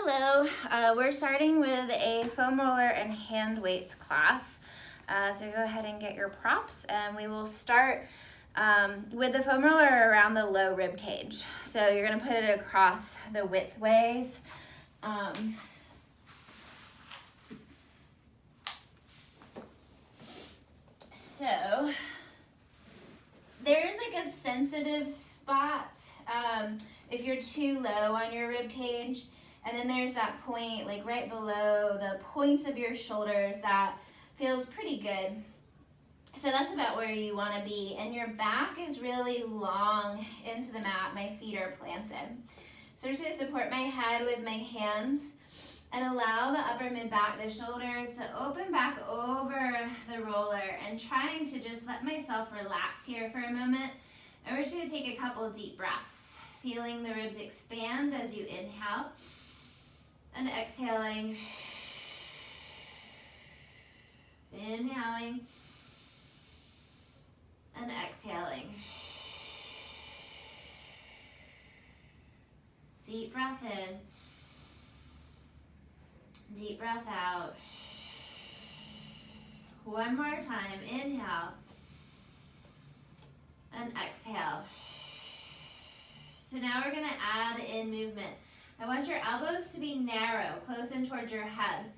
Hello, we're starting with a foam roller and hand weights class. So go ahead and get your props and we will start with the foam roller around the low rib cage. So you're gonna put it across the widthways. So there's like a sensitive spot if you're too low on your rib cage. And then there's that point like right below the points of your shoulders that feels pretty good. So that's about where you want to be. And your back is really long into the mat. My feet are planted. So I'm just going to support my head with my hands and allow the upper mid back, the shoulders to open back over the roller, and trying to just let myself relax here for a moment. And we're just going to take a couple deep breaths, feeling the ribs expand as you inhale. And exhaling, inhaling, and exhaling. Deep breath in, deep breath out. One more time, inhale, and exhale. So now we're gonna add in movement. I want your elbows to be narrow, close in towards your head.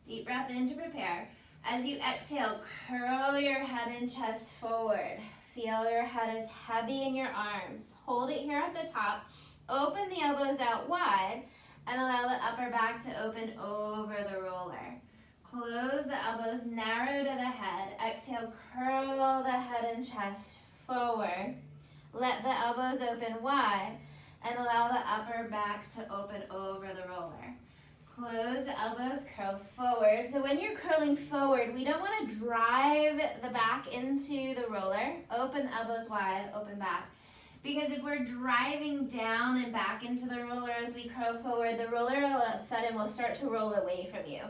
Deep breath in to prepare. As you exhale, curl your head and chest forward. Feel your head is heavy in your arms. Hold it here at the top. Open the elbows out wide and allow the upper back to open over the roller. Close the elbows, narrow to the head. Exhale, curl the head and chest forward. Let the elbows open wide and allow the upper back to open over the roller. Close the elbows, curl forward. So when you're curling forward, we don't want to drive the back into the roller. Open the elbows wide, open back. Because if we're driving down and back into the roller as we curl forward, the roller all of a sudden will start to roll away from you.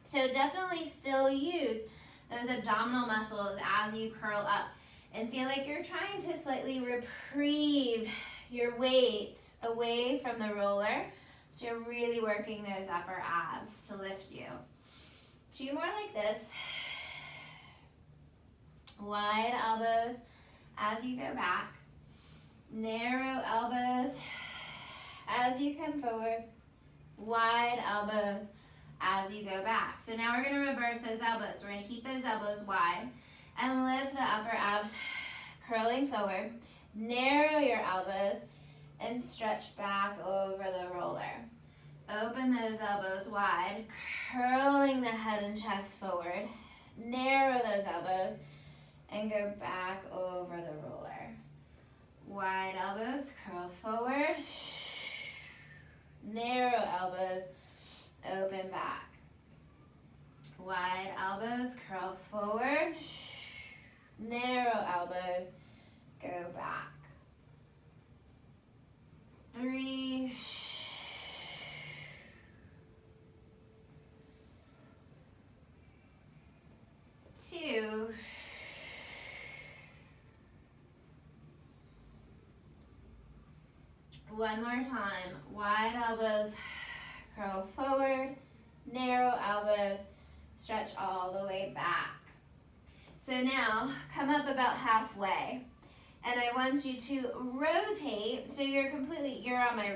So definitely still use those abdominal muscles as you curl up and feel like you're trying to slightly reprieve your weight away from the roller. So you're really working those upper abs to lift you. Two more like this. Wide elbows as you go back. Narrow elbows as you come forward. Wide elbows as you go back. So now we're going to reverse those elbows. We're going to keep those elbows wide and lift the upper abs, curling forward. Narrow your elbows and stretch back over the roller. Open those elbows wide, curling the head and chest forward. Narrow those elbows and go back over the roller. Wide elbows, curl forward. Narrow elbows, open back. Wide elbows, curl forward. Narrow elbows, go back. 3, 2, 1 more time. Wide elbows, curl forward, narrow elbows, stretch all the way back. So now come up about halfway. And I want you to rotate, so you're on my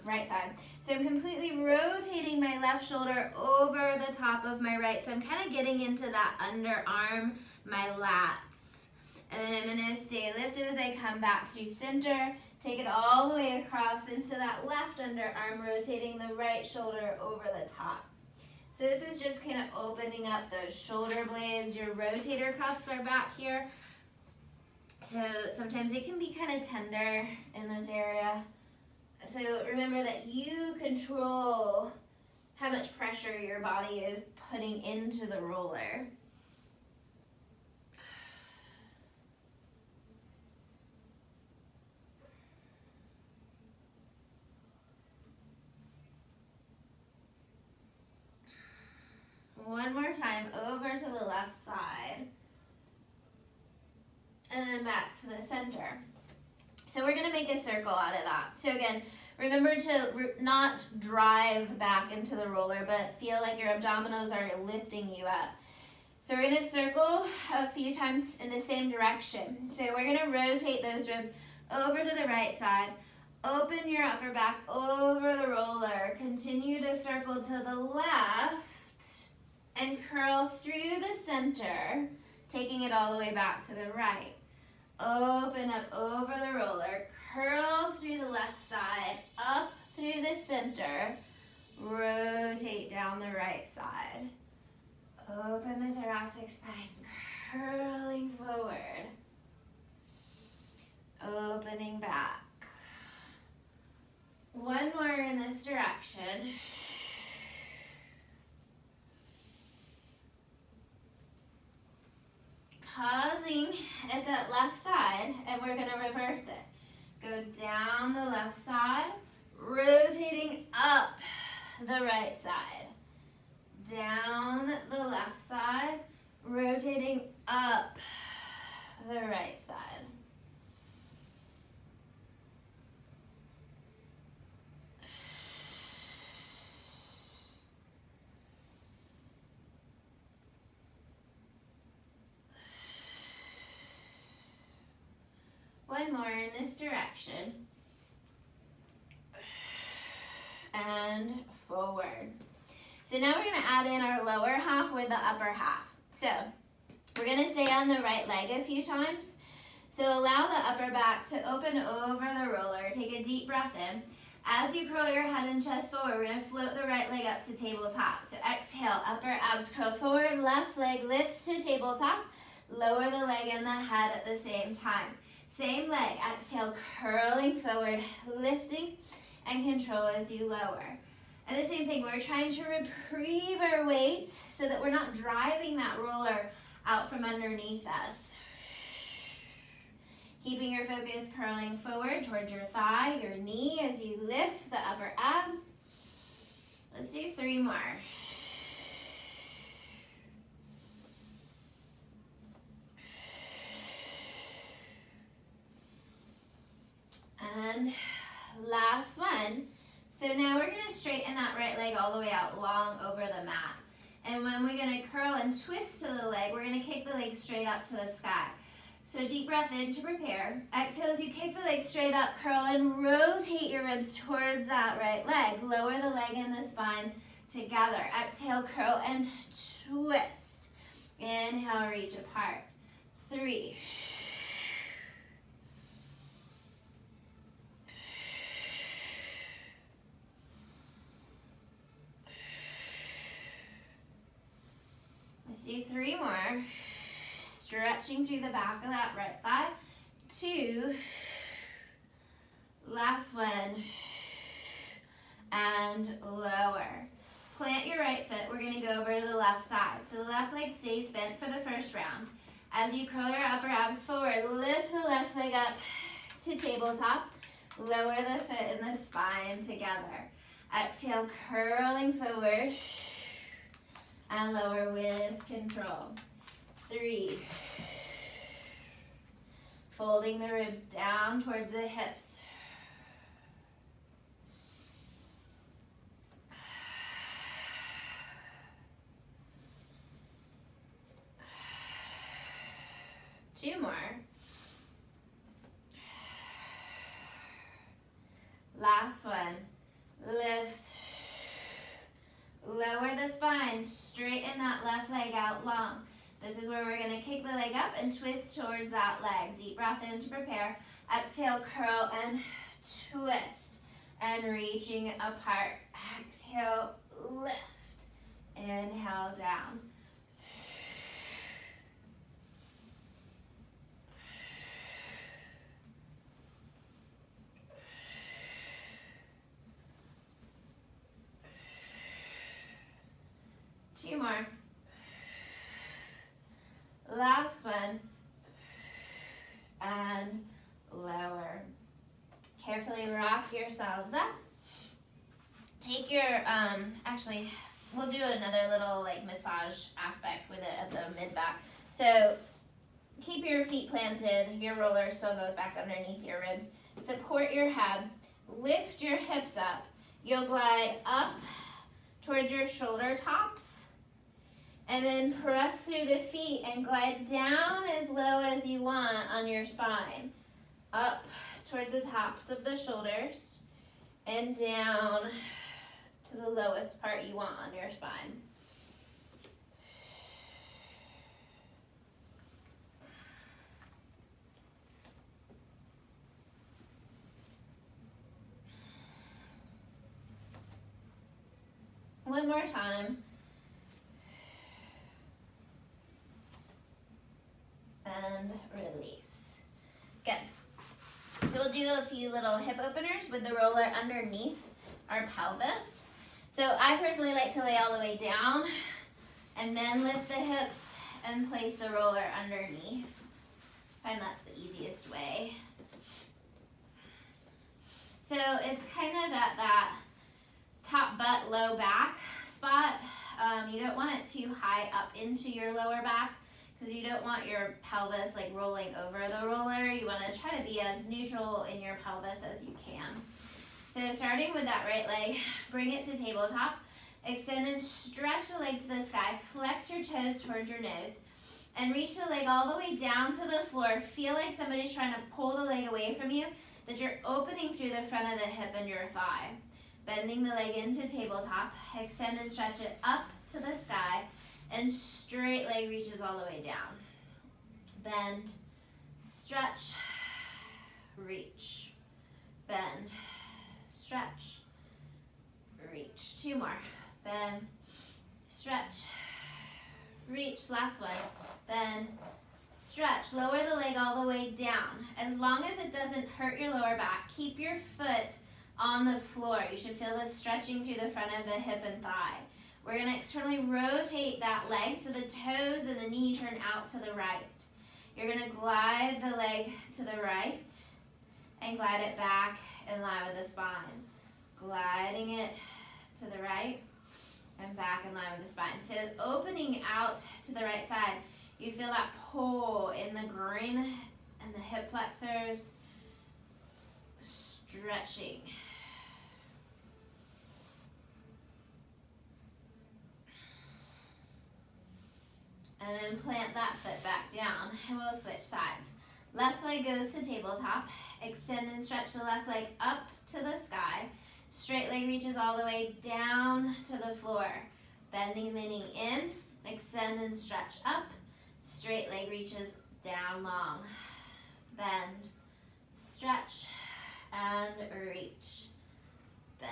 right side. So I'm completely rotating my left shoulder over the top of my right. So I'm kind of getting into that underarm, my lats. And then I'm gonna stay lifted as I come back through center. Take it all the way across into that left underarm, rotating the right shoulder over the top. So this is just kind of opening up those shoulder blades. Your rotator cuffs are back here. So sometimes it can be kind of tender in this area. So remember that you control how much pressure your body is putting into the roller. One more time, over to the left side. And then back to the center. So we're gonna make a circle out of that. So again, Remember to not drive back into the roller, but feel like your abdominals are lifting you up. So we're gonna circle a few times in the same direction. So we're gonna rotate those ribs over to the right side. Open your upper back over the roller. Continue to circle to the left and curl through the center, taking it all the way back to the right. Open up over the roller, curl through the left side, up through the center, rotate down the right side. Open the thoracic spine, curling forward, opening back. One more in this direction. Pausing at that left side, and we're gonna reverse it. Go down the left side, rotating up the right side. Down the left side, rotating up the right side. One more in this direction. And forward. So now we're gonna add in our lower half with the upper half. So we're gonna stay on the right leg a few times. So allow the upper back to open over the roller. Take a deep breath in. As you curl your head and chest forward, we're gonna float the right leg up to tabletop. So exhale, upper abs curl forward, left leg lifts to tabletop. Lower the leg and the head at the same time. Same leg, exhale, curling forward, lifting, and control as you lower. And the same thing, we're trying to reprieve our weight so that we're not driving that roller out from underneath us. Keeping your focus curling forward towards your thigh, your knee as you lift the upper abs. Let's do 3 more. And last one. So now we're gonna straighten that right leg all the way out long over the mat. And when we're gonna curl and twist to the leg, we're gonna kick the leg straight up to the sky. So deep breath in to prepare. Exhale as you kick the leg straight up, curl and rotate your ribs towards that right leg. Lower the leg and the spine together. Exhale, curl and twist. Inhale, reach apart. 3. Let's do 3 more. Stretching through the back of that right thigh. 2. Last one. And lower. Plant your right foot. We're going to go over to the left side. So the left leg stays bent for the first round. As you curl your upper abs forward, lift the left leg up to tabletop. Lower the foot and the spine together. Exhale, curling forward. And lower with control. 3. Folding the ribs down towards the hips. 2 more. Last one. Lift. Lower the spine, straighten that left leg out long. This is where we're gonna kick the leg up and twist towards that leg. Deep breath in to prepare. Exhale, curl and twist. And reaching apart. Exhale, lift. Inhale, down. Two more. Last one. And lower. Carefully rock yourselves up. Take your, actually, we'll do another little like massage aspect with it at the mid-back. So keep your feet planted. Your roller still goes back underneath your ribs. Support your head. lift your hips up. You'll glide up towards your shoulder tops, and then press through the feet and glide down as low as you want on your spine. Up towards the tops of the shoulders, and down to the lowest part you want on your spine. One more time. And release. Good. So we'll do a few little hip openers with the roller underneath our pelvis. So I personally like to lay all the way down and then lift the hips and place the roller underneath. I find that's the easiest way. So it's kind of at that top butt, low back spot. You don't want it too high up into your lower back because you don't want your pelvis like rolling over the roller. You want to try to be as neutral in your pelvis as you can. So starting with that right leg, bring it to tabletop. Extend and stretch the leg to the sky. Flex your toes towards your nose. And reach the leg all the way down to the floor. Feel like somebody's trying to pull the leg away from you, that you're opening through the front of the hip and your thigh. Bending the leg into tabletop. Extend and stretch it up to the sky. And straight leg reaches all the way down. Bend, stretch, reach. Bend, stretch, reach. Two more. Bend, stretch, reach. Last one. Bend, stretch. Lower the leg all the way down. As long as it doesn't hurt your lower back, keep your foot on the floor. You should feel this stretching through the front of the hip and thigh. We're going to externally rotate that leg so the toes and the knee turn out to the right. You're going to glide the leg to the right and glide it back in line with the spine. Gliding it to the right and back in line with the spine. So opening out to the right side, you feel that pull in the groin and the hip flexors, stretching. And then plant that foot back down, and we'll switch sides. Left leg goes to tabletop. Extend and stretch the left leg up to the sky. Straight leg reaches all the way down to the floor. Bending the knee in. Extend and stretch up. Straight leg reaches down long. Bend, stretch, and reach. Bend,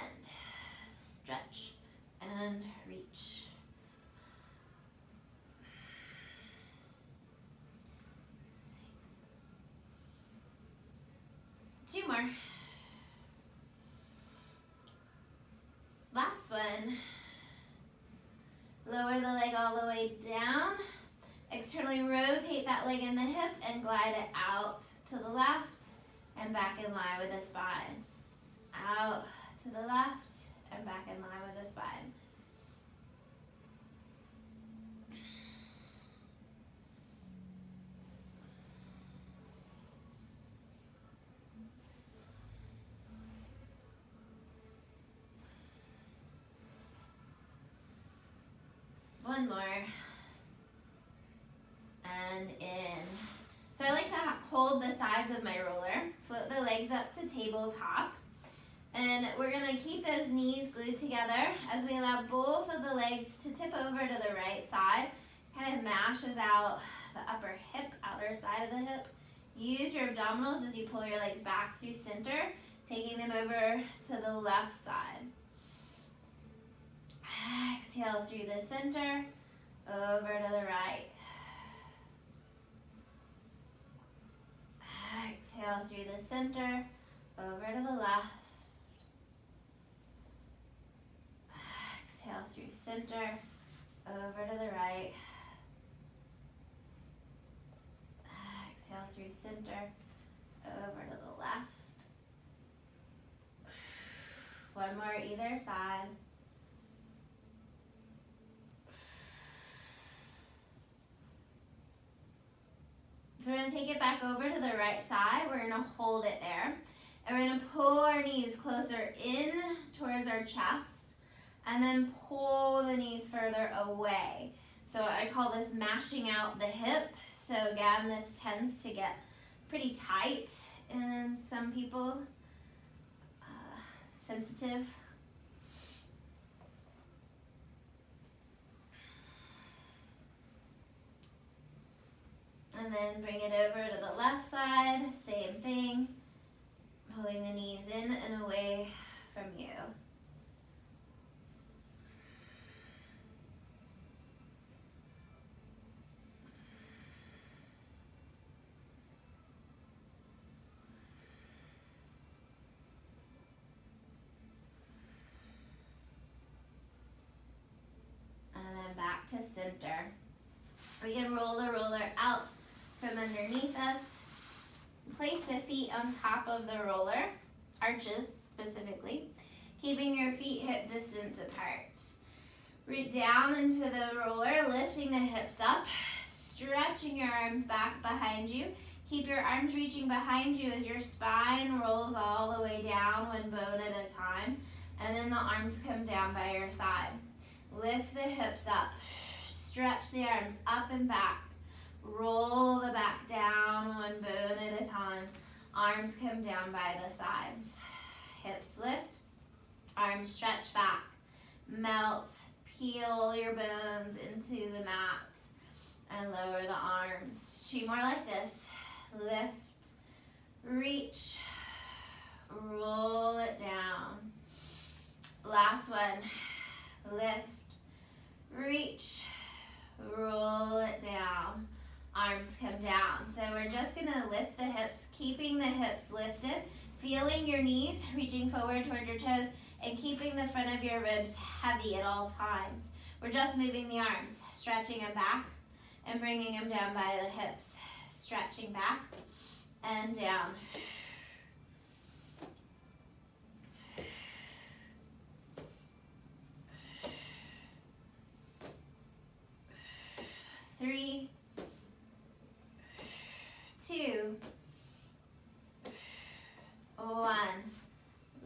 stretch, and reach. Two more. Last one. Lower the leg all the way down. Externally rotate that leg in the hip and glide it out to the left and back in line with the spine. Out to the left and back in line with the spine. One more. And in. So I like to hold the sides of my roller, float the legs up to tabletop, and we're going to keep those knees glued together as we allow both of the legs to tip over to the right side. Kind of mashes out the upper hip, outer side of the hip. Use your abdominals as you pull your legs back through center, taking them over to the left side. Exhale through the center, over to the right. Exhale through the center, over to the left. Exhale through center, over to the right. Exhale through center, over to the left. One more either side. So we're going to take it back over to the right side. We're going to hold it there. And we're gonna pull our knees closer in towards our chest and then pull the knees further away. So I call this mashing out the hip. So again, this tends to get pretty tight in some people, sensitive. And then bring it over to the left side, same thing, pulling the knees in and away from you. And then back to center. We can roll the roller out from underneath us. Place the feet on top of the roller, arches specifically, keeping your feet hip distance apart. Root down into the roller, lifting the hips up, stretching your arms back behind you. Keep your arms reaching behind you as your spine rolls all the way down, one bone at a time, and then the arms come down by your side. Lift the hips up, stretch the arms up and back. Roll the back down, one bone at a time. Arms come down by the sides. Hips lift, arms stretch back. Melt, peel your bones into the mat and lower the arms. 2 more like this. Lift, reach, roll it down. Last one. Lift, reach, roll it down. Arms come down. So we're just gonna lift the hips, keeping the hips lifted, feeling your knees reaching forward toward your toes, and keeping the front of your ribs heavy at all times. We're just moving the arms, stretching them back and bringing them down by the hips. Stretching back and down. Three, 2, 1.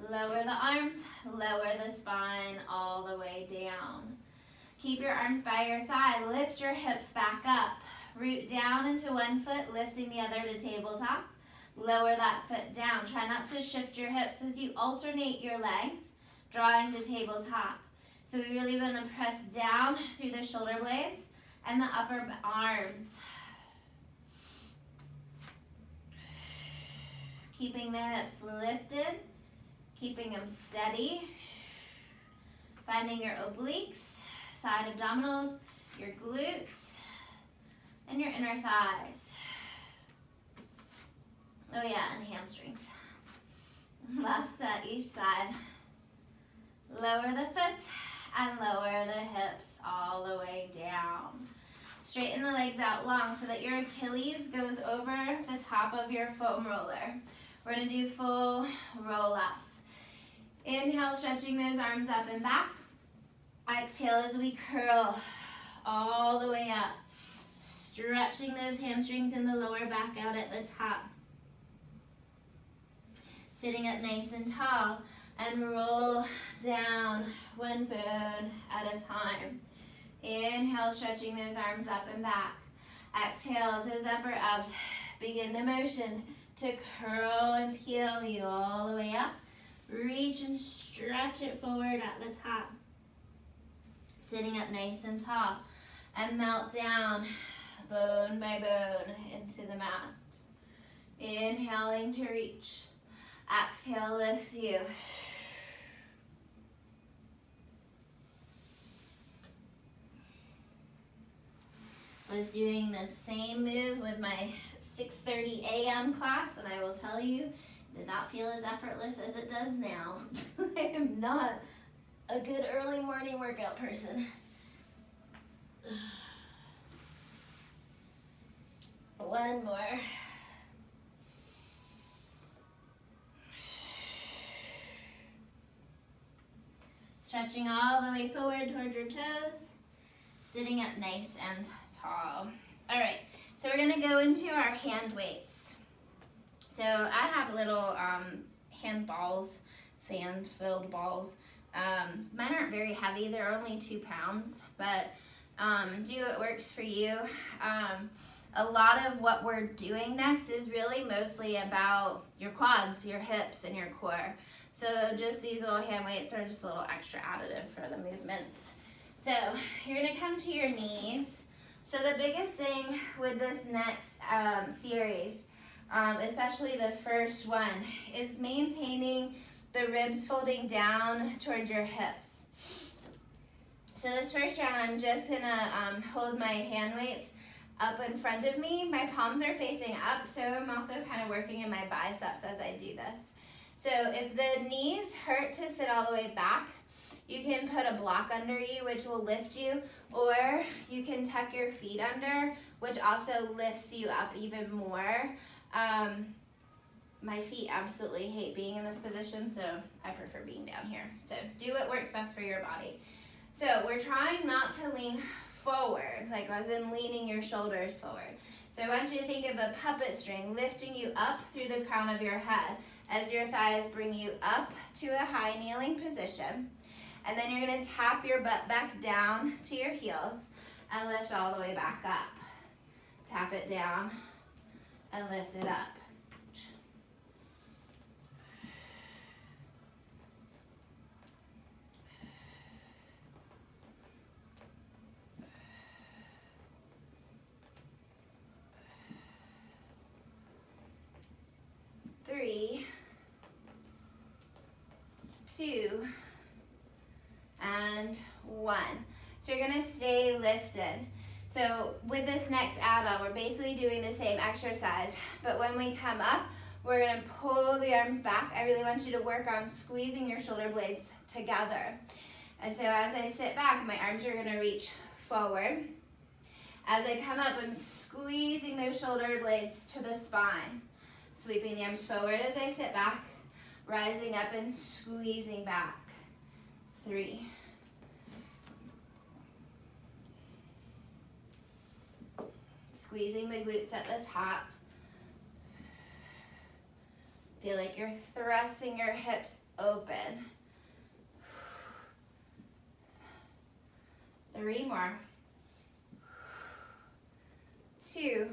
Lower the arms, lower the spine all the way down. Keep your arms by your side. Lift your hips back up. Root down into one foot, lifting the other to tabletop. Lower that foot down. Try not to shift your hips as you alternate your legs, drawing to tabletop. So we really want to press down through the shoulder blades and the upper arms. Keeping the hips lifted, keeping them steady. Finding your obliques, side abdominals, your glutes, and your inner thighs. Oh yeah, and hamstrings. Last set each side. Lower the foot and lower the hips all the way down. Straighten the legs out long so that your Achilles goes over the top of your foam roller. We're gonna do full roll-ups. Inhale, stretching those arms up and back. Exhale as we curl all the way up. Stretching those hamstrings in the lower back out at the top. Sitting up nice and tall and roll down one bone at a time. Inhale, stretching those arms up and back. Exhale as those upper abs begin the motion to curl and peel you all the way up. Reach and stretch it forward at the top. Sitting up nice and tall and melt down bone by bone into the mat. Inhaling to reach. Exhale lifts you. I was doing the same move with my 6:30 a.m. class, and I will tell you, it did not feel as effortless as it does now. I am not a good early morning workout person. One more. Stretching all the way forward toward your toes. Sitting up nice and tall. All right, so we're gonna go into our hand weights. So I have little hand balls, sand-filled balls. Mine aren't very heavy. They're only 2 pounds, but do what works for you. A lot of what we're doing next is really mostly about your quads, your hips, and your core. So just these little hand weights are just a little extra additive for the movements. So you're gonna come to your knees. So the biggest thing with this next series, especially the first one, is maintaining the ribs folding down towards your hips. So this first round, I'm just gonna hold my hand weights up in front of me. My palms are facing up, so I'm also kind of working in my biceps as I do this. So if the knees hurt to sit all the way back, you can put a block under you, which will lift you, or you can tuck your feet under, which also lifts you up even more. My feet absolutely hate being in this position, so I prefer being down here. So do what works best for your body. So we're trying not to lean forward, like as in leaning your shoulders forward. So I want you to think of a puppet string lifting you up through the crown of your head as your thighs bring you up to a high kneeling position. And then you're gonna tap your butt back down to your heels and lift all the way back up. Tap it down and lift it up. Three, 2, and 1. So you're gonna stay lifted. So with this next add-on, we're basically doing the same exercise, but when we come up, we're gonna pull the arms back. I really want you to work on squeezing your shoulder blades together. And so as I sit back, my arms are gonna reach forward. As I come up, I'm squeezing those shoulder blades to the spine. Sweeping the arms forward as I sit back, rising up and squeezing back. 3. Squeezing the glutes at the top. Feel like you're thrusting your hips open. 3 more. 2.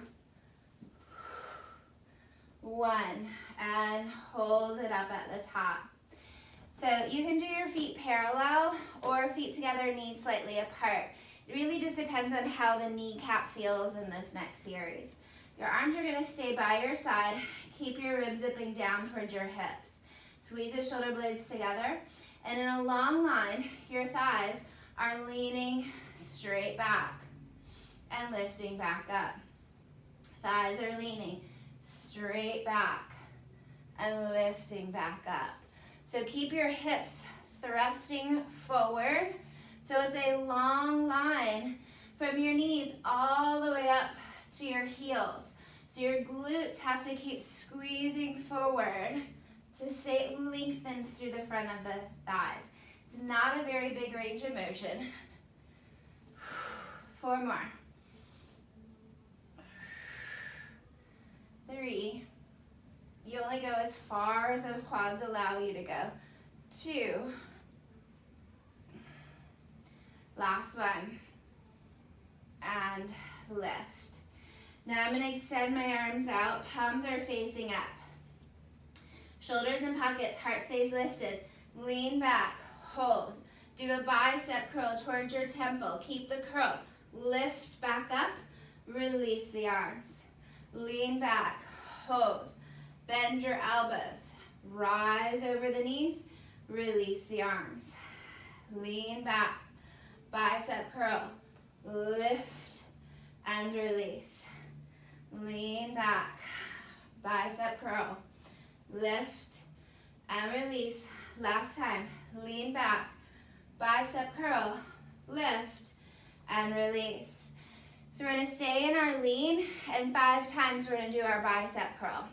1, and hold it up at the top. So you can do your feet parallel or feet together, knees slightly apart. It really just depends on how the kneecap feels in this next series. Your arms are gonna stay by your side. Keep your ribs zipping down towards your hips. Squeeze the shoulder blades together. And in a long line, your thighs are leaning straight back and lifting back up. Thighs are leaning straight back and lifting back up. So keep your hips thrusting forward. So it's a long line from your knees all the way up to your heels. So your glutes have to keep squeezing forward to stay lengthened through the front of the thighs. It's not a very big range of motion. 4 more. 3. You only go as far as those quads allow you to go. 2. Last one. And lift. Now I'm going to extend my arms out. Palms are facing up. Shoulders in pockets. Heart stays lifted. Lean back. Hold. Do a bicep curl towards your temple. Keep the curl. Lift back up. Release the arms. Lean back. Hold. Bend your elbows. Rise over the knees. Release the arms. Lean back. Bicep curl. Lift and release. Lean back. Bicep curl. Lift and release. Last time. Lean back. Bicep curl. Lift and release. So we're going to stay in our lean, and 5 times we're going to do our bicep curl.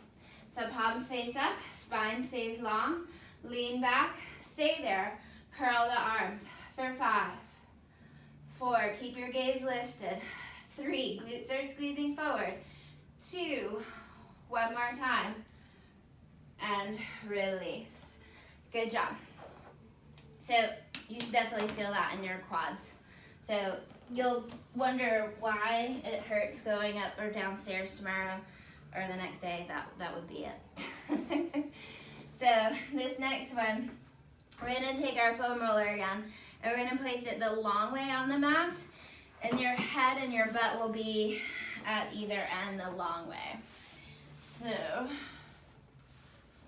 So palms face up, spine stays long, lean back, stay there, curl the arms for 5, 4, keep your gaze lifted, 3, glutes are squeezing forward, 2, one more time, and release. Good job. So you should definitely feel that in your quads. So you'll wonder why it hurts going up or downstairs tomorrow or the next day. That would be it. So this next one, we're gonna take our foam roller again, and we're gonna place it the long way on the mat, and your head and your butt will be at either end the long way. So, make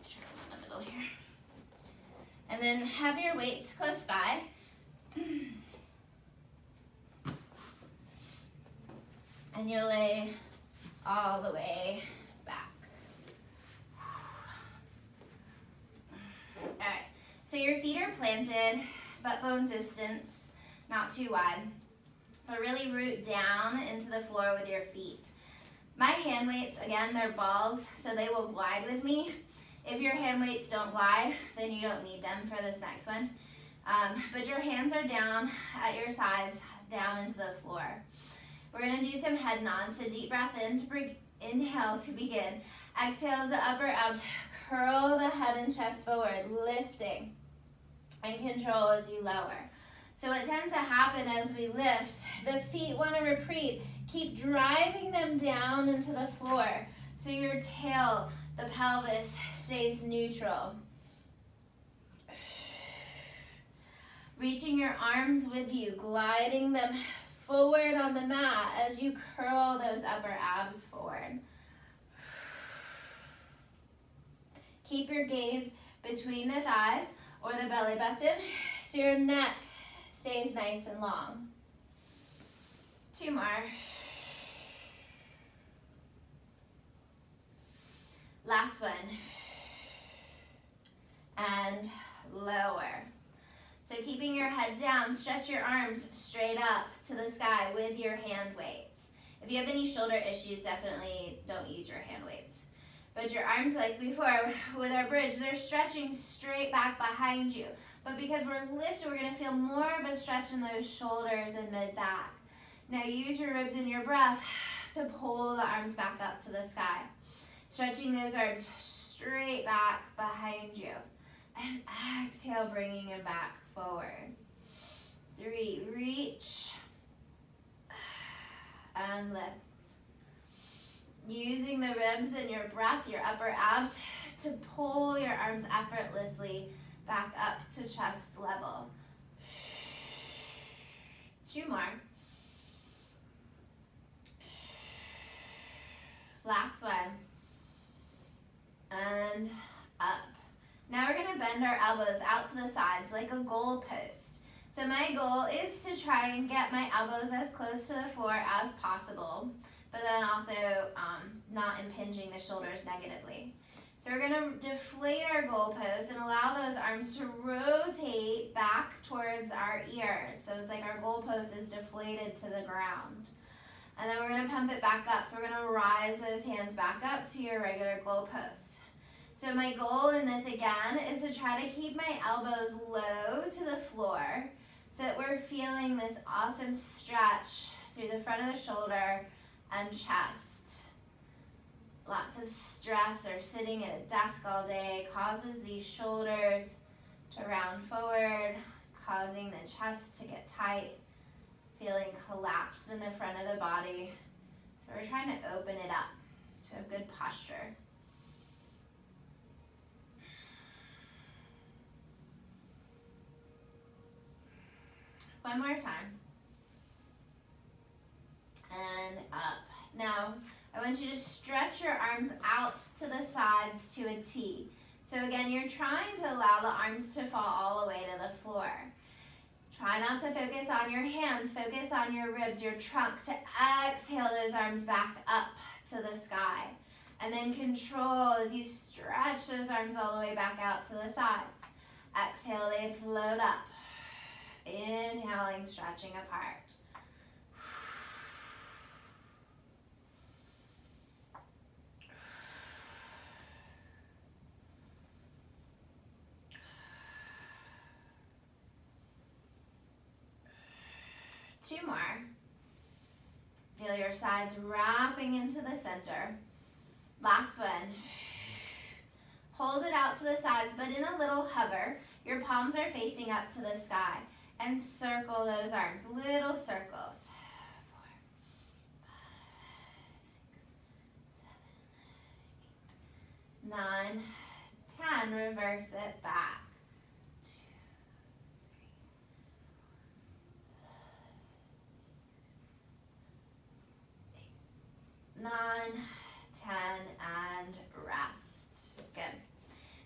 sure I'm in the middle here. And then have your weights close by. And you'll lay all the way back. All right, so your feet are planted, butt bone distance, not too wide, but really root down into the floor with your feet. My hand weights, again, they're balls, so they will glide with me. If your hand weights don't glide, then you don't need them for this next one. But your hands are down at your sides, down into the floor. We're gonna do some head nods, so deep breath in to inhale to begin. Exhale as the upper abs curl the head and chest forward, lifting, and control as you lower. So what tends to happen as we lift, the feet wanna repeat. Keep driving them down into the floor so your tail, the pelvis, stays neutral. Reaching your arms with you, gliding them forward on the mat as you curl those upper abs forward. Keep your gaze between the thighs or the belly button so your neck stays nice and long. 2 more. Last one. And lower. So keeping your head down, stretch your arms straight up to the sky with your hand weights. If you have any shoulder issues, definitely don't use your hand weights. But your arms, like before with our bridge, they're stretching straight back behind you. But because we're lifted, we're gonna feel more of a stretch in those shoulders and mid-back. Now use your ribs and your breath to pull the arms back up to the sky. Stretching those arms straight back behind you. And exhale, bringing them back forward. 3, reach and lift. Using the ribs and your breath, your upper abs, to pull your arms effortlessly back up to chest level. 2 more. Last one. And up. Now we're gonna bend our elbows out to the sides like a goal post. So my goal is to try and get my elbows as close to the floor as possible, but then also not impinging the shoulders negatively. So we're gonna deflate our goal post and allow those arms to rotate back towards our ears. So it's like our goal post is deflated to the ground. And then we're gonna pump it back up. So we're gonna rise those hands back up to your regular goal post. So my goal in this again is to try to keep my elbows low to the floor so that we're feeling this awesome stretch through the front of the shoulder and chest. Lots of stress or sitting at a desk all day causes these shoulders to round forward, causing the chest to get tight, feeling collapsed in the front of the body. So we're trying to open it up to have good posture. One more time. And up. Now, I want you to stretch your arms out to the sides to a T. So again, you're trying to allow the arms to fall all the way to the floor. Try not to focus on your hands, focus on your ribs, your trunk, to exhale those arms back up to the sky. And then control as you stretch those arms all the way back out to the sides. Exhale, they float up. Inhaling, stretching apart. Two more. Feel your sides wrapping into the center. Last one. Hold it out to the sides, but in a little hover. Your palms are facing up to the sky. And circle those arms, little circles. 4, 5, 6, 7, 8, 9, 10. Reverse it back. 2, 3, 4, 5, 6, 7, 8, 9, 10, and rest. Good.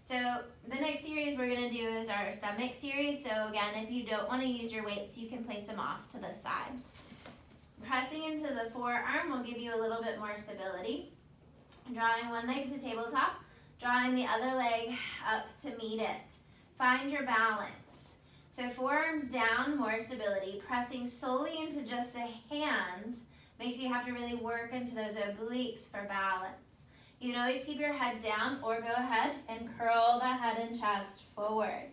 So the next series we're going to do is our stomach series. So again, if you don't want to use your weights, you can place them off to the side. Pressing into the forearm will give you a little bit more stability. Drawing one leg to tabletop, drawing the other leg up to meet it. Find your balance. So forearms down, more stability. Pressing solely into just the hands makes you have to really work into those obliques for balance. You can always keep your head down or go ahead and curl the head and chest forward.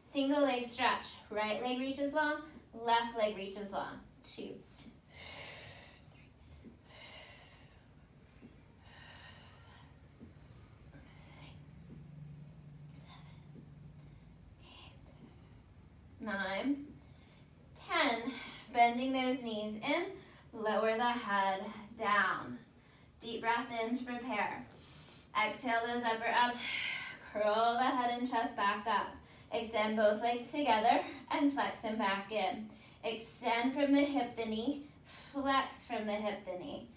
Single leg stretch. Right leg reaches long, left leg reaches long. 2, 3, 9, 10. Bending those knees in, lower the head down. Deep breath in to prepare. Exhale those upper abs, curl the head and chest back up. Extend both legs together and flex them back in. Extend from the hip, the knee, flex from the hip, the knee.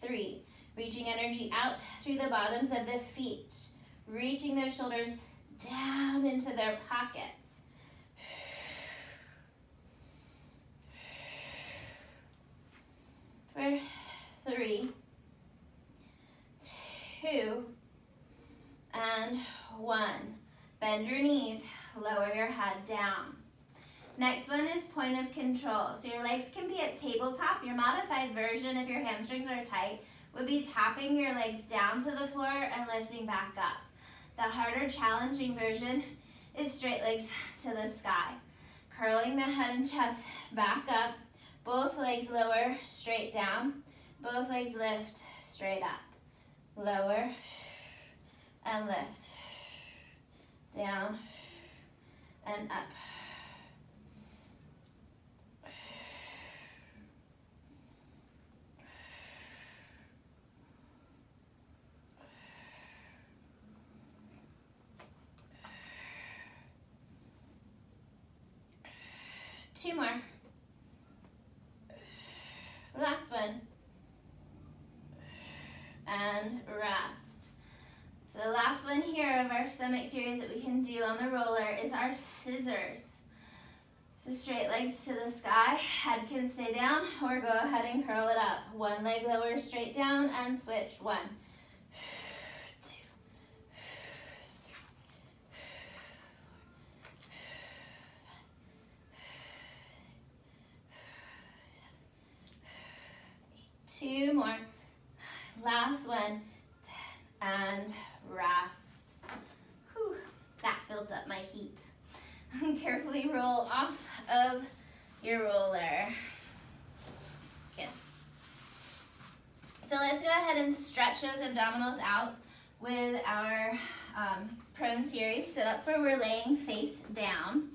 3, reaching energy out through the bottoms of the feet, reaching their shoulders down into their pockets. 4, 3, 2, and 1. Bend your knees, lower your head down. Next one is point of control. So your legs can be at tabletop. Your modified version, if your hamstrings are tight, would be tapping your legs down to the floor and lifting back up. The harder, challenging version is straight legs to the sky. Curling the head and chest back up. Both legs lower, straight down. Both legs lift, straight up. Lower and lift. Down and up. Two more. Last one. And rest. So the last one here of our stomach series that we can do on the roller is our scissors. So straight legs to the sky, head can stay down or go ahead and curl it up. One leg lower straight down and switch. 1, 2 more. Last one. 10 and rest. Whew, that built up my heat. Carefully roll off of your roller. Good. So let's go ahead and stretch those abdominals out with our prone series. So that's where we're laying face down.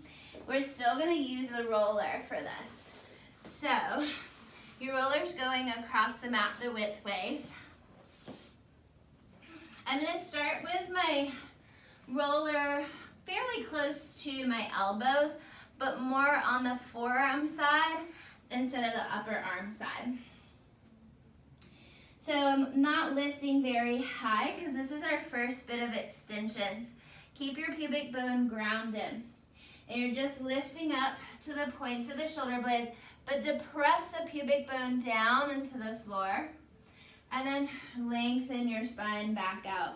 We're still going to use the roller for this. So your roller's going across the mat the widthways. I'm going to start with my roller fairly close to my elbows, but more on the forearm side instead of the upper arm side. So I'm not lifting very high because this is our first bit of extensions. Keep your pubic bone grounded. And you're just lifting up to the points of the shoulder blades, but depress the pubic bone down into the floor. And then lengthen your spine back out.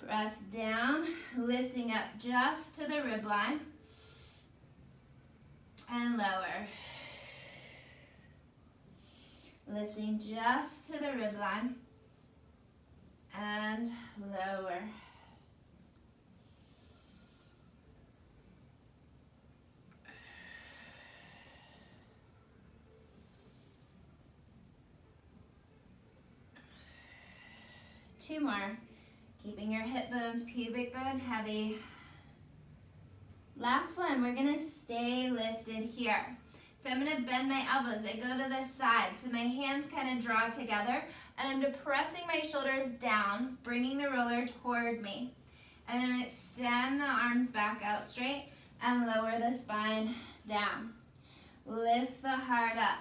Press down, lifting up just to the rib line. And lower. Lifting just to the rib line. And lower. Two more. Keeping your hip bones, pubic bone heavy. Last one, we're gonna stay lifted here. So I'm gonna bend my elbows, I go to the side, so my hands kind of draw together, and I'm depressing my shoulders down, bringing the roller toward me. And then I'm gonna extend the arms back out straight and lower the spine down. Lift the heart up.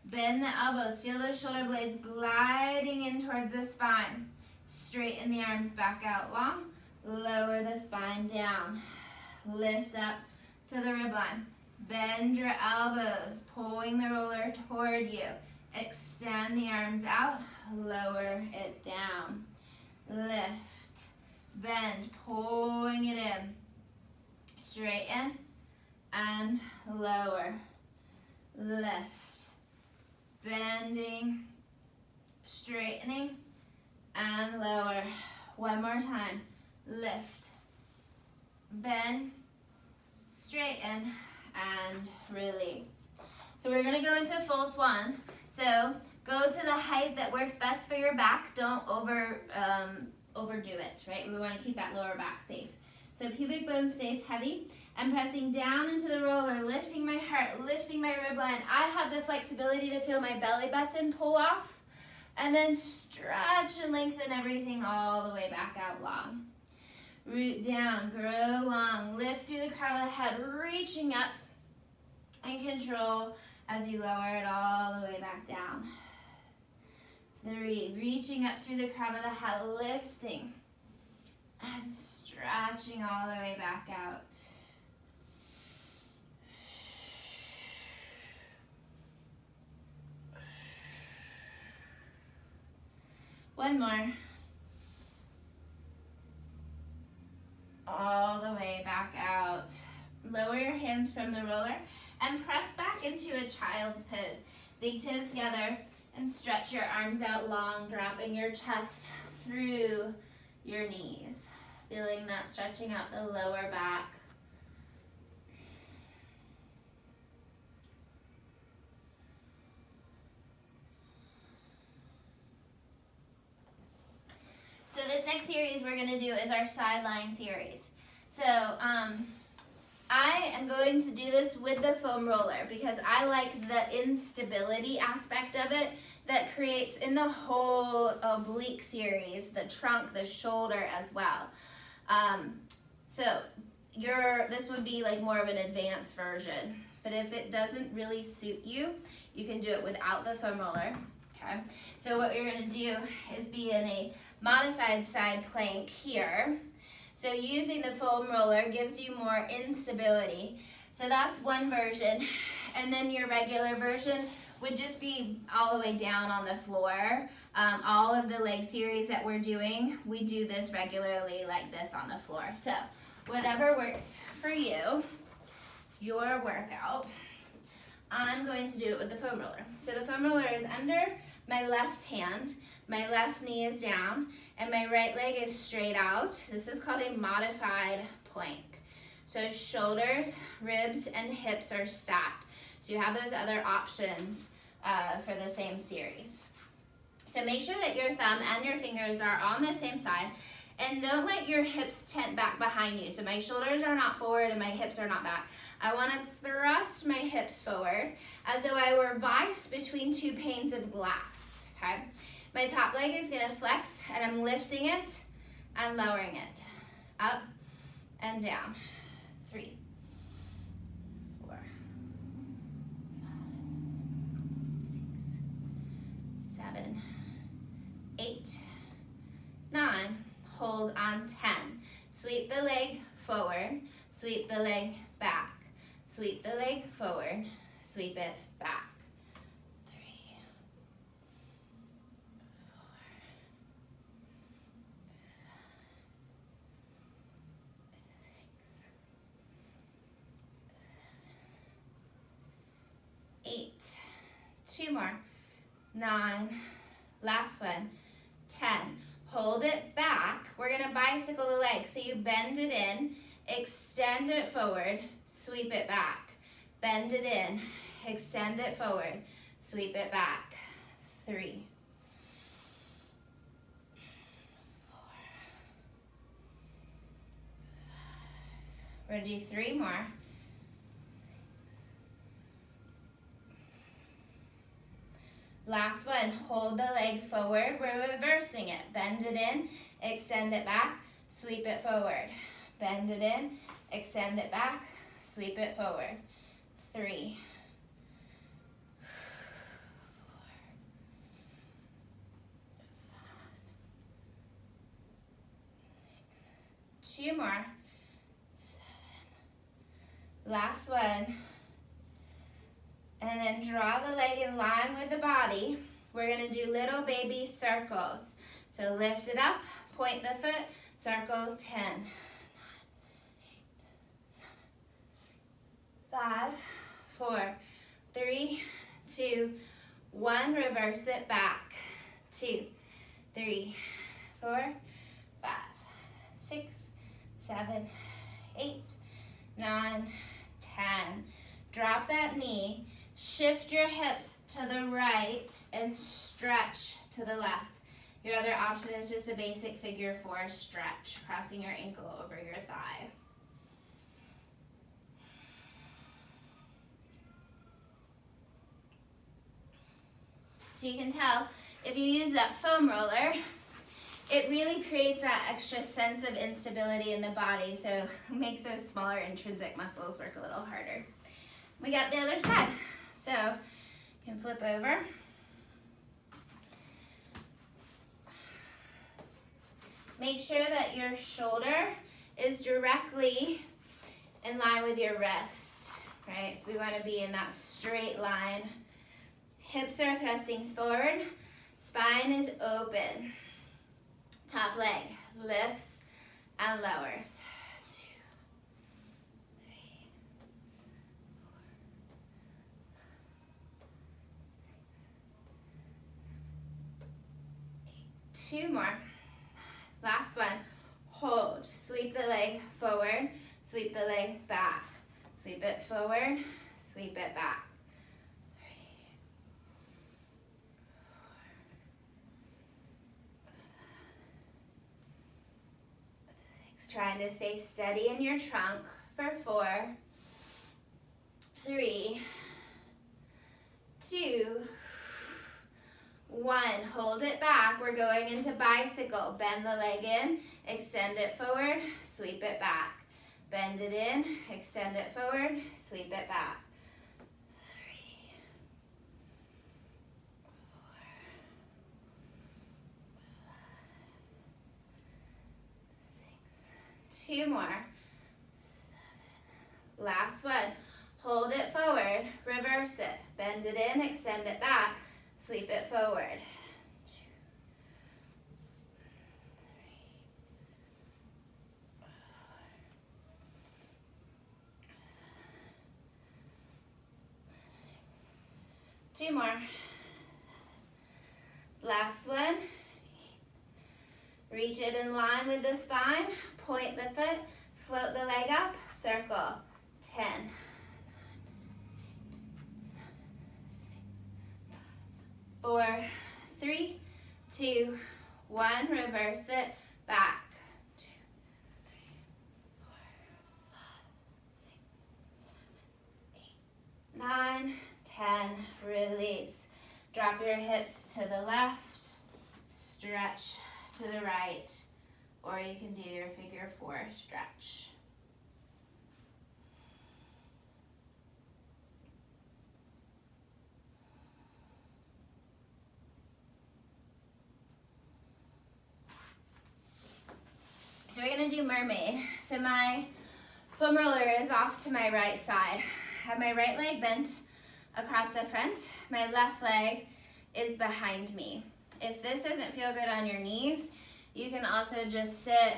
Bend the elbows, feel those shoulder blades gliding in towards the spine. Straighten the arms back out long, lower the spine down. Lift up to the rib line. Bend your elbows, pulling the roller toward you. Extend the arms out, lower it down. Lift, bend, pulling it in. Straighten and lower. Lift, bending, straightening, and lower. One more time. Lift, bend, straighten, and release. So we're gonna go into full swan. So go to the height that works best for your back. Don't overdo it, right? We wanna keep that lower back safe. So pubic bone stays heavy. I'm pressing down into the roller, lifting my heart, lifting my rib line. I have the flexibility to feel my belly button pull off, and then stretch and lengthen everything all the way back out long. Root down, grow long, lift through the crown of the head, reaching up, and control as you lower it all the way back down. 3, reaching up through the crown of the head, lifting, and stretching all the way back out. One more. All the way back out. Lower your hands from the roller and press back into a child's pose. Big toes together and stretch your arms out long, dropping your chest through your knees. Feeling that stretching out the lower back. So this next series we're going to do is our sideline series. So I am going to do this with the foam roller because I like the instability aspect of it that creates in the whole oblique series, the trunk, the shoulder as well. So this would be like more of an advanced version, but if it doesn't really suit you, you can do it without the foam roller. Okay. So what you're going to do is be in a modified side plank here. So using the foam roller gives you more instability. So that's one version. And then your regular version would just be all the way down on the floor. All of the leg series that we're doing, we do this regularly like this on the floor. So whatever works for you, your workout, I'm going to do it with the foam roller. So the foam roller is under my left hand, my left knee is down, and my right leg is straight out. This is called a modified plank. So shoulders, ribs, and hips are stacked. So you have those other options for the same series. So make sure that your thumb and your fingers are on the same side, and don't let your hips tent back behind you. So my shoulders are not forward and my hips are not back. I want to thrust my hips forward as though I were viced between 2 panes of glass, okay? My top leg is going to flex, and I'm lifting it and lowering it. Up and down. 3, 4, 5, 6, 7, 8, 9. Hold on 10. Sweep the leg forward, sweep the leg back. Sweep the leg forward, sweep it back. 3, 4, 5, 6, 7, 8. 2 more. 9. Last one. 10. Hold it back. We're going to bicycle the leg. So you bend it in, extend it forward, sweep it back. Bend it in, extend it forward, sweep it back. 3, 4, We're gonna do 3 more. Last one, hold the leg forward. We're reversing it. Bend it in, extend it back, sweep it forward. Bend it in, extend it back, sweep it forward. 3, 4, 2 more. Last one. And then draw the leg in line with the body. We're gonna do little baby circles. So lift it up, point the foot, circle 10, 9, 8, 7, 5, 4, 3, 2, 1. Reverse it back. 2, 3, 4, 5, 6, 7, 8, 9, 10. Drop that knee. Shift your hips to the right and stretch to the left. Your other option is just a basic figure 4 stretch, crossing your ankle over your thigh. So you can tell, if you use that foam roller, it really creates that extra sense of instability in the body, so it makes those smaller intrinsic muscles work a little harder. We got the other side. So you can flip over. Make sure that your shoulder is directly in line with your wrist, right? So we want to be in that straight line. Hips are thrusting forward. Spine is open. Top leg lifts and lowers. 2 more. Last one. Hold. Sweep the leg forward. Sweep the leg back. Sweep it forward. Sweep it back. 3, 6. Trying to stay steady in your trunk for 4, 3, 2, 1. Hold it back. We're going into bicycle. Bend the leg in, extend it forward, sweep it back. Bend it in, extend it forward, sweep it back. 3, 4, 5, 6, 2 more. Last one. Hold it forward, reverse it. Bend it in, extend it back. Sweep it forward. 2 more. Last one. Reach it in line with the spine. Point the foot. Float the leg up. Circle. 10. 4, 3, 2, 1. Reverse it back. 2, 3, 4, 5, 6, 7, 8, 9, 10. Release. Drop your hips to the left. Stretch to the right. Or you can do your figure 4 stretch. So we're gonna do mermaid. So my foam roller is off to my right side. I have my right leg bent across the front. My left leg is behind me. If this doesn't feel good on your knees, you can also just sit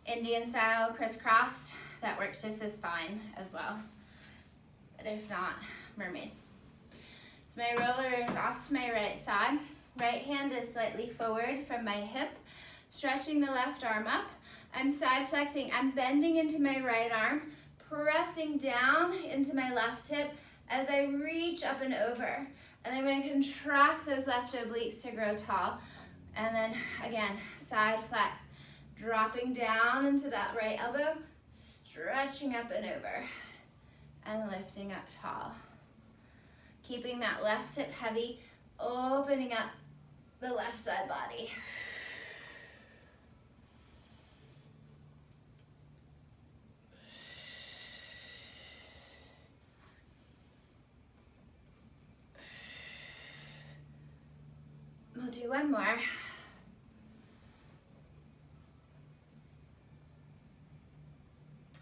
Indian style crisscrossed. That works just as fine as well. But if not, mermaid. So my roller is off to my right side. Right hand is slightly forward from my hip, stretching the left arm up. I'm side flexing. I'm bending into my right arm, pressing down into my left hip as I reach up and over. And I'm going to contract those left obliques to grow tall. And then again, side flex, dropping down into that right elbow, stretching up and over, and lifting up tall. Keeping that left hip heavy, opening up the left side body. We'll do one more.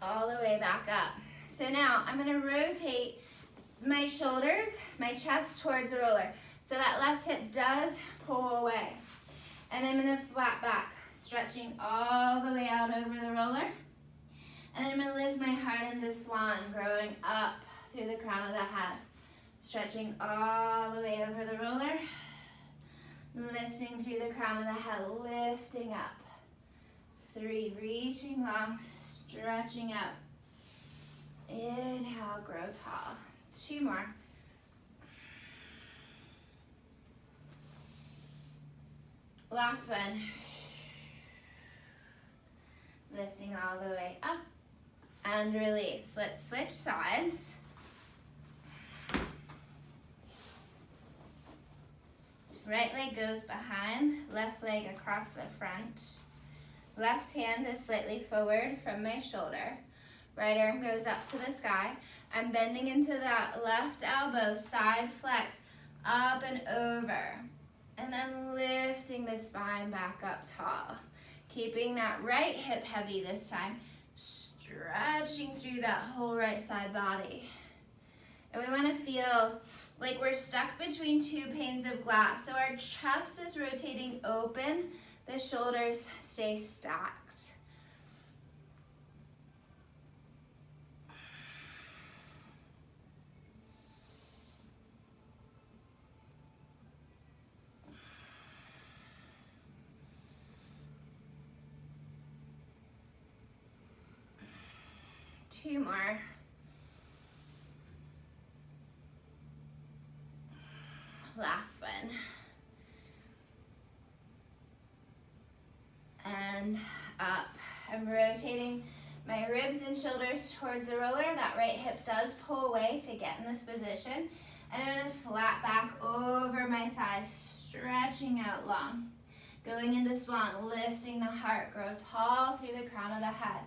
All the way back up. So now I'm gonna rotate my shoulders, my chest towards the roller. So that left hip does pull away. And I'm gonna flat back, stretching all the way out over the roller. And then I'm gonna lift my heart into swan, growing up through the crown of the head. Stretching all the way over the roller. Lifting through the crown of the head, lifting up. 3, reaching long, stretching up. Inhale, grow tall. 2 more. Last one. Lifting all the way up and release. Let's switch sides. Right leg goes behind, left leg across the front. Left hand is slightly forward from my shoulder. Right arm goes up to the sky. I'm bending into that left elbow, side flex, up and over. And then lifting the spine back up tall. Keeping that right hip heavy this time. Stretching through that whole right side body. And we want to feel like we're stuck between 2 panes of glass. So our chest is rotating open, the shoulders stay stacked. Two more. Last one. And up. I'm rotating my ribs and shoulders towards the roller. That right hip does pull away to get in this position. And I'm gonna flat back over my thighs, stretching out long. Going into swan, lifting the heart, grow tall through the crown of the head.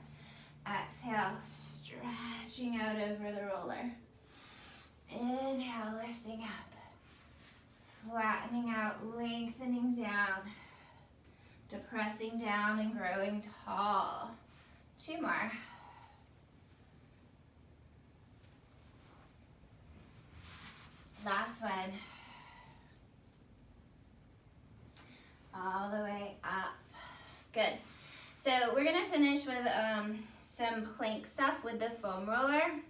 Exhale, stretching out over the roller. Inhale, lifting up. Flattening out, lengthening down, depressing down and growing tall. 2 more. Last one. All the way up. Good. So we're gonna finish with some plank stuff with the foam roller.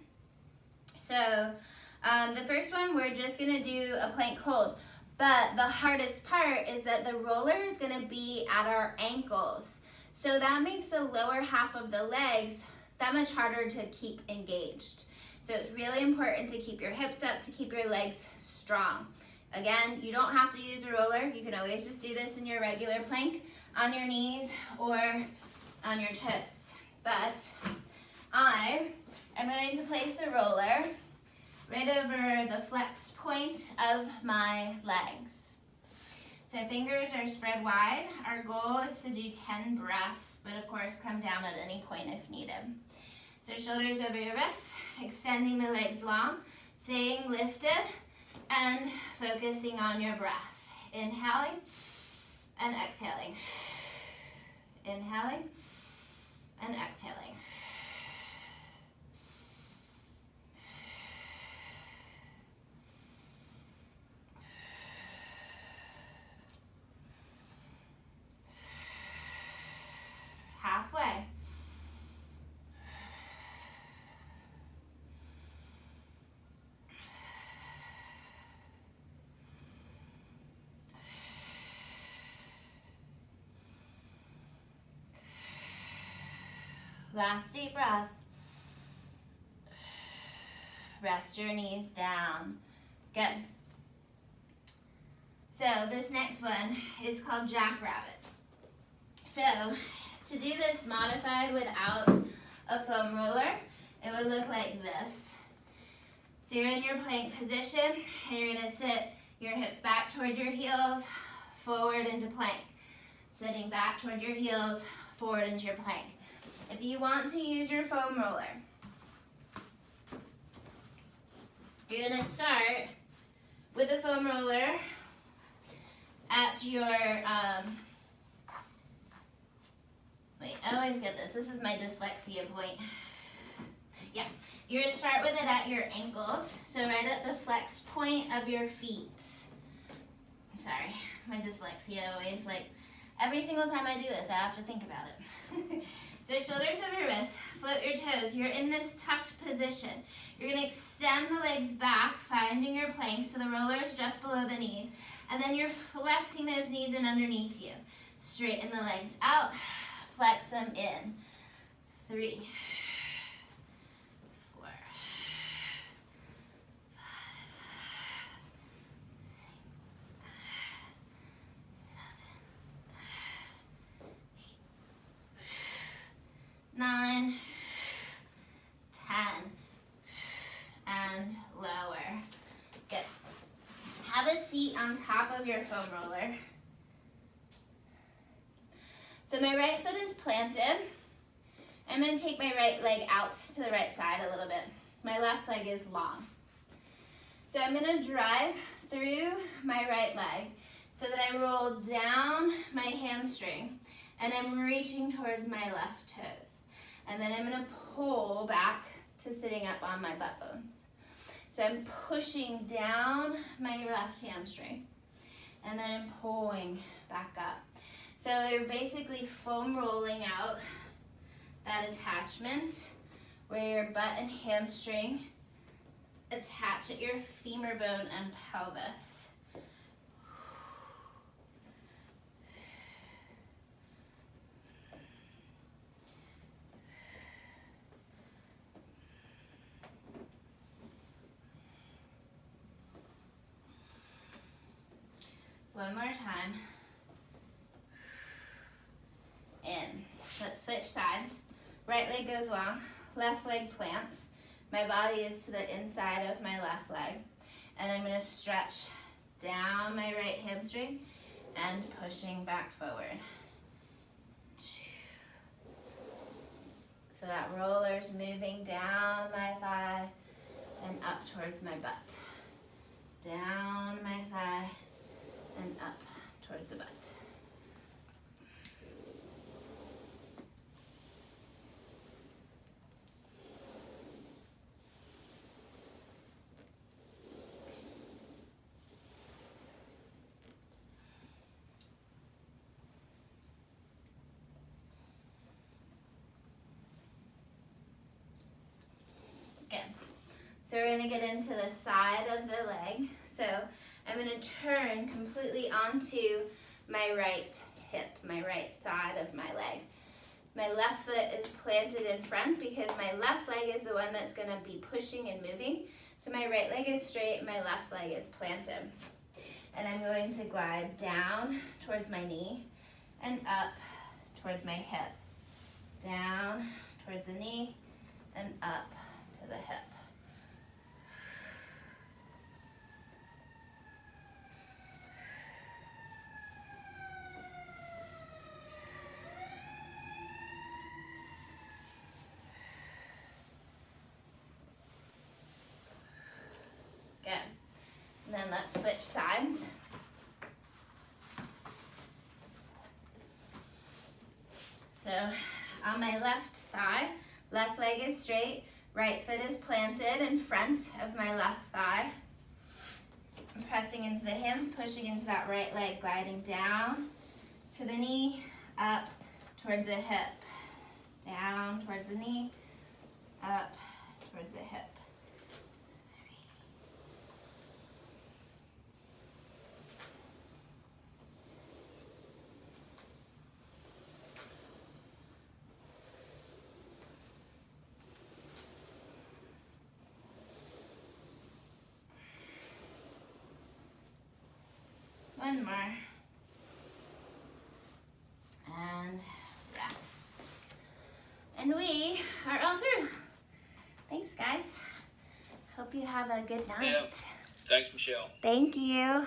So the first one, we're just gonna do a plank hold. But the hardest part is that the roller is gonna be at our ankles. So that makes the lower half of the legs that much harder to keep engaged. So it's really important to keep your hips up, to keep your legs strong. Again, you don't have to use a roller. You can always just do this in your regular plank on your knees or on your toes. But I am going to place the roller right over the flexed point of my legs. So fingers are spread wide. Our goal is to do 10 breaths, but of course come down at any point if needed. So shoulders over your wrists, extending the legs long, staying lifted, and focusing on your breath. Inhaling and exhaling. Inhaling and exhaling. Halfway. Last deep breath. Rest your knees down. Good. So this next one is called Jackrabbit. So to do this modified without a foam roller, it would look like this. So you're in your plank position, and you're gonna sit your hips back toward your heels, forward into plank. Sitting back toward your heels, forward into your plank. If you want to use your foam roller, you're gonna start with the foam roller at your, wait, I always get this. This is my dyslexia point. Yeah, you're gonna start with it at your ankles. So right at the flexed point of your feet. Sorry, my dyslexia always, like, every single time I do this, I have to think about it. So shoulders over wrists, float your toes. You're in this tucked position. You're gonna extend the legs back, finding your plank, so the roller is just below the knees. And then you're flexing those knees in underneath you. Straighten the legs out, flex them in. 3, 4, 5, 6, 7, 8, 9, 10, and lower. Good. Have a seat on top of your foam roller. So my right foot is planted. I'm going to take my right leg out to the right side a little bit. My left leg is long. So I'm going to drive through my right leg so that I roll down my hamstring and I'm reaching towards my left toes. And then I'm going to pull back to sitting up on my butt bones. So I'm pushing down my left hamstring and then I'm pulling back up. So you're basically foam rolling out that attachment where your butt and hamstring attach at your femur bone and pelvis. One more time. In. Let's switch sides. Right leg goes long, left leg plants. My body is to the inside of my left leg. And I'm going to stretch down my right hamstring and pushing back forward. So that roller's moving down my thigh and up towards my butt. Down my thigh and up towards the butt. Good. So we're going to get into the side of the leg. So I'm going to turn completely onto my right hip, my right side of my leg. My left foot is planted in front because my left leg is the one that's going to be pushing and moving. So my right leg is straight, my left leg is planted. And I'm going to glide down towards my knee and up towards my hip. Down towards the knee and up to the hip. Good. And then let's switch sides. So on my left side, left leg is straight, right foot is planted in front of my left thigh. I'm pressing into the hands, pushing into that right leg, gliding down to the knee, up towards the hip. Down towards the knee, up towards the hip. One more. And rest. And we we are all through. Thanks, guys. Hope you have a good night. Yeah. Thanks, Michelle. Thank you.